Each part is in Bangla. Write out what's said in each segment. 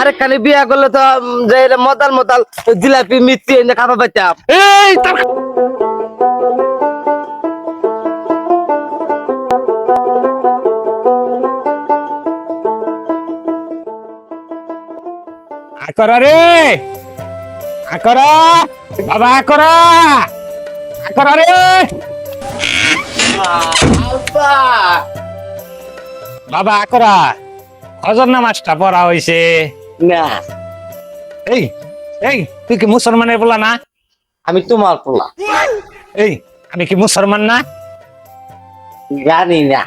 আরেকখানে বিয়া করলে তো যে মদাল মদাল জিলাপি মিষ্টি এনে খাওয়া পাইতাম। এই তোর আকরা রে, আকরা বাবা, আকরা আকরা রে আব্বা বাবা, আকরা হজর নামাজটা পড়া হয়েছে। না, এই এই তুই কি মুসলমানের বলা না? আমি তোমার পোলা। এই আমি কি মুসলমান না? জানি না।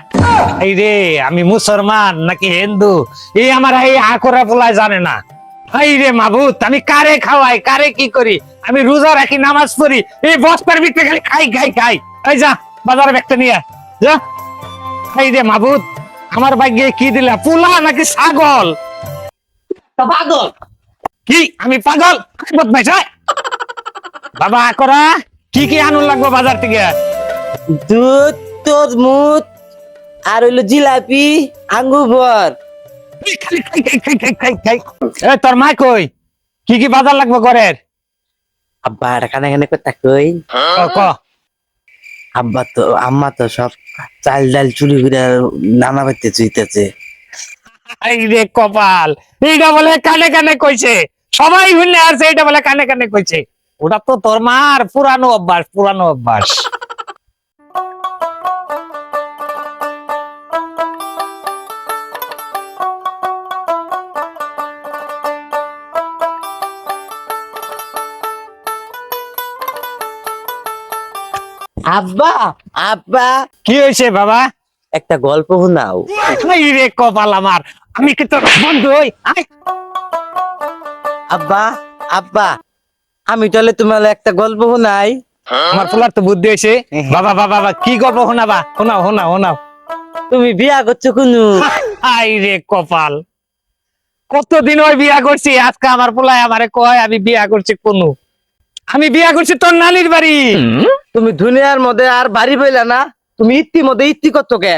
এই রে আমি মুসলমান নাকি হিন্দু এই আমার এই আকরা বলায় জানে না। এই রে মাবুত, আমি কারে খাওয়াই, কারে কি করি? আমি রোজা রাখি, নামাজ পড়ি, এই বস্তার ভিতরে খালি খাই খাই খাই। এই যা বাজারে ব্যাগটা নিয়ে যা। এই রে মাবুত, আমার ভাগ্যে কি দিলা, পোলা নাকি ছাগল? পাগল। কি আমি পাগল? বদমাইশ হয়। বাবা আকরা কি কি আনুন লাগবো বাজার থেকে? দুধ, তরমুজ আর হইলো জিলাপি, আঙ্গুর বর। এই খালি খাই খাই খাই খাই খাই খাই। এ তোর মা কই? কি কি বাজার লাগবে ঘরের? আব্বা কানে কানে কথা কই। ক আম্মা তো সব চাল ডাল চুরি করে নানা বাড়িতে চুইতেছে। এই রে কপাল, এইটা বলে কানে কানে কইছে, সবাই শুনে আসছে এটা বলে কানে কানে কইছে। ওটা তো তোর মার পুরানো অভ্যাস, পুরানো অভ্যাস। আব্বা আব্বা কি হয়েছে বাবা? একটা গল্প শোনাও। এই রে কপাল আমার, আমি কি তোর বন্ধু হই? আয়। আব্বা আব্বা আমি তাহলে তোমার একটা গল্প শোনাই। আমার পোলার তো বুদ্ধি হয়েছে। বাবা বাবা বাবা, কি গল্প শোনাবা? শোনাও শোনাও শোনাও। তুমি বিয়া করছো কোনো? আই রে কপাল, কতদিন ওই বিয়া করছি, আজকে আমার পোলায় আমারে কয় আমি বিয়া করছি কোনো। আমি বিয়া করছি তোর নানির বাড়ি। তুমি দুনিয়ার মধ্যে আর বাড়ি পাইলা না, তুমি ইত্তি মধ্যে ইত্তি করতো কে?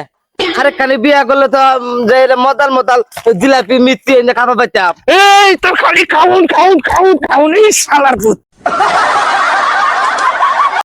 আরেকখানে বিয়া করলে তো যে মদাল মদাল জিলাপি মিষ্টি এনে খাওয়া পাইতাম। এই তোর খালি খাউন খাউন খাউন খাউন, এই শালার পুত।